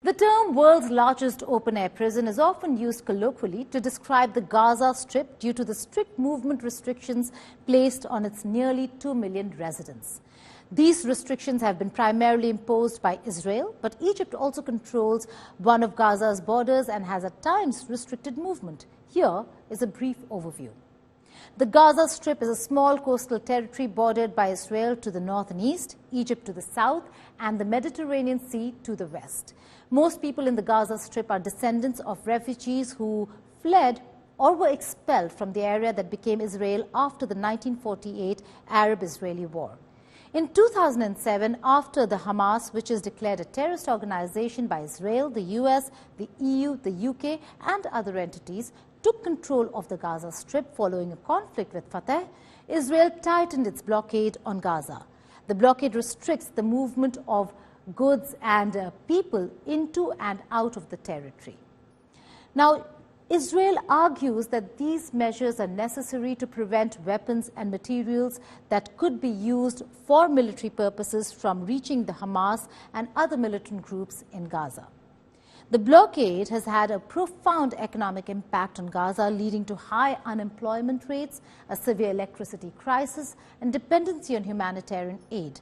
The term world's largest open-air prison is often used colloquially to describe the Gaza Strip due to the strict movement restrictions placed on its nearly 2 million residents. These restrictions have been primarily imposed by Israel, but Egypt also controls one of Gaza's borders and has at times restricted movement. Here is a brief overview. The Gaza Strip is a small coastal territory bordered by Israel to the north and east, Egypt to the south, and the Mediterranean Sea to the west. Most people in the Gaza Strip are descendants of refugees who fled or were expelled from the area that became Israel after the 1948 Arab-Israeli War. In 2007, after the Hamas, which is declared a terrorist organization by Israel, the US, the EU, the UK, and other entities, took control of the Gaza Strip following a conflict with Fatah, Israel tightened its blockade on Gaza. The blockade restricts the movement of goods and people into and out of the territory. Now, Israel argues that these measures are necessary to prevent weapons and materials that could be used for military purposes from reaching the Hamas and other militant groups in Gaza. The blockade has had a profound economic impact on Gaza, leading to high unemployment rates, a severe electricity crisis, and dependency on humanitarian aid.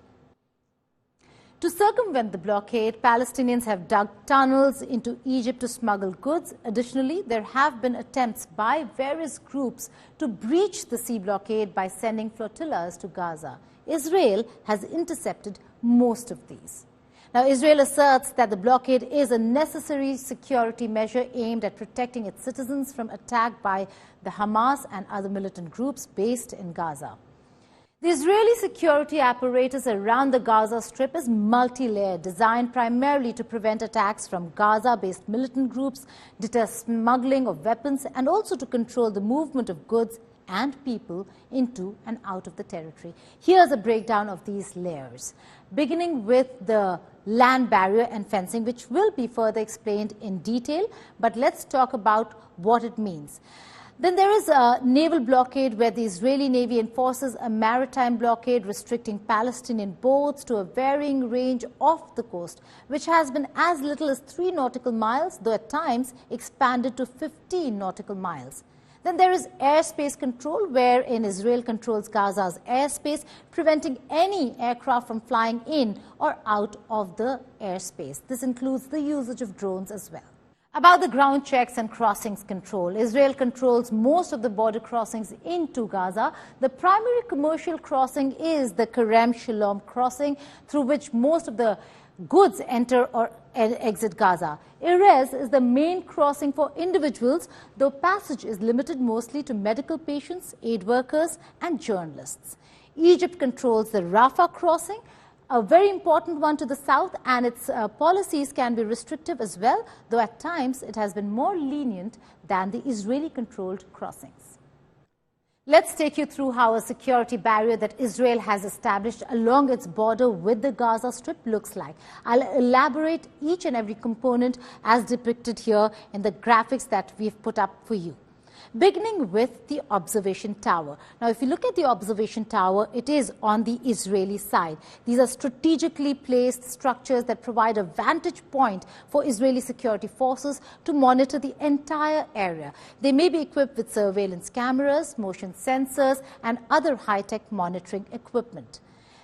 To circumvent the blockade, Palestinians have dug tunnels into Egypt to smuggle goods. Additionally, there have been attempts by various groups to breach the sea blockade by sending flotillas to Gaza. Israel has intercepted most of these. Now, Israel asserts that the blockade is a necessary security measure aimed at protecting its citizens from attack by the Hamas and other militant groups based in Gaza. The Israeli security apparatus around the Gaza Strip is multi-layered, designed primarily to prevent attacks from Gaza-based militant groups, deter smuggling of weapons, and also to control the movement of goods and people into and out of the territory. Here's a breakdown of these layers, beginning with the land barrier and fencing, which will be further explained in detail, but let's talk about what it means. Then there is a naval blockade where the Israeli Navy enforces a maritime blockade restricting Palestinian boats to a varying range off the coast, which has been as little as 3 nautical miles, though at times expanded to 15 nautical miles. Then there is airspace control, wherein Israel controls Gaza's airspace, preventing any aircraft from flying in or out of the airspace. This includes the usage of drones as well. About the ground checks and crossings control, Israel controls most of the border crossings into Gaza. The primary commercial crossing is the Kerem Shalom crossing, through which most of the goods enter or exit Gaza. Erez is the main crossing for individuals, though passage is limited mostly to medical patients, aid workers, and journalists. Egypt controls the Rafah crossing, a very important one to the south, and its policies can be restrictive as well, though at times it has been more lenient than the Israeli-controlled crossings. Let's take you through how a security barrier that Israel has established along its border with the Gaza Strip looks like. I'll elaborate each and every component as depicted here in the graphics that we've put up for you. Beginning with the observation tower. Now, if you look at the observation tower, it is on the Israeli side. These are strategically placed structures that provide a vantage point for Israeli security forces to monitor the entire area. They may be equipped with surveillance cameras, motion sensors, and other high-tech monitoring equipment.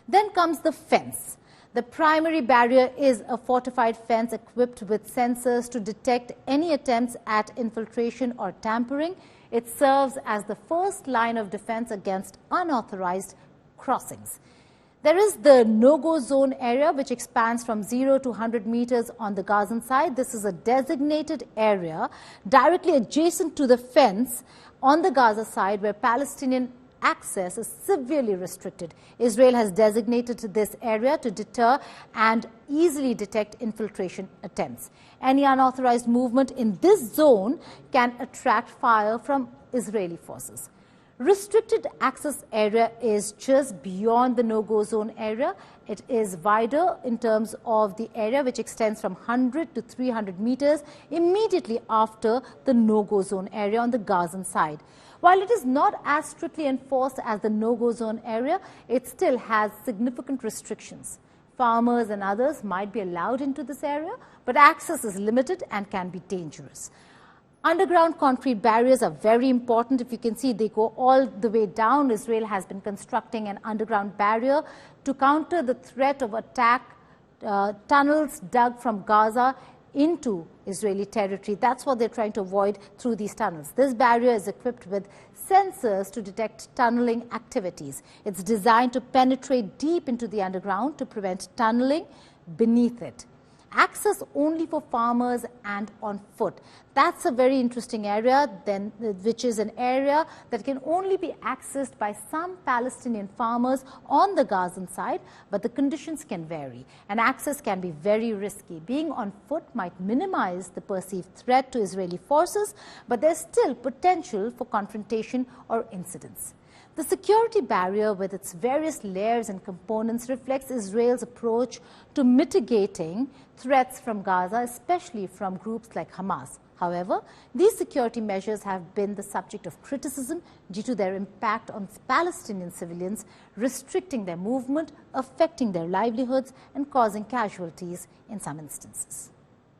Then comes the fence. The primary barrier is a fortified fence equipped with sensors to detect any attempts at infiltration or tampering. It serves as the first line of defense against unauthorized crossings. There is the no-go zone area, which expands from 0 to 100 meters on the Gazan side. This is a designated area directly adjacent to the fence on the Gaza side where Palestinian access is severely restricted. Israel has designated this area to deter and easily detect infiltration attempts. Any unauthorized movement in this zone can attract fire from Israeli forces. Restricted access area is just beyond the no-go zone area. It is wider in terms of the area, which extends from 100 to 300 meters immediately after the no-go zone area on the Gazan side. While it is not as strictly enforced as the no-go zone area, it still has significant restrictions. farmers and others might be allowed into this area, but access is limited and can be dangerous. Underground concrete barriers are very important. If you can see, they go all the way down. Israel has been constructing an underground barrier to counter the threat of attack, tunnels dug from Gaza into Israeli territory. That's what they're trying to avoid through these tunnels. This barrier is equipped with sensors to detect tunneling activities. It's designed to penetrate deep into the underground to prevent tunneling beneath it. Access only for farmers and on foot. That's a very interesting area, which is an area that can only be accessed by some Palestinian farmers on the Gazan side, but the conditions can vary and access can be very risky. Being on foot might minimize the perceived threat to Israeli forces, but there's still potential for confrontation or incidents. The security barrier with its various layers and components reflects Israel's approach to mitigating threats from Gaza, especially from groups like Hamas. However, these security measures have been the subject of criticism due to their impact on Palestinian civilians, restricting their movement, affecting their livelihoods, and causing casualties in some instances.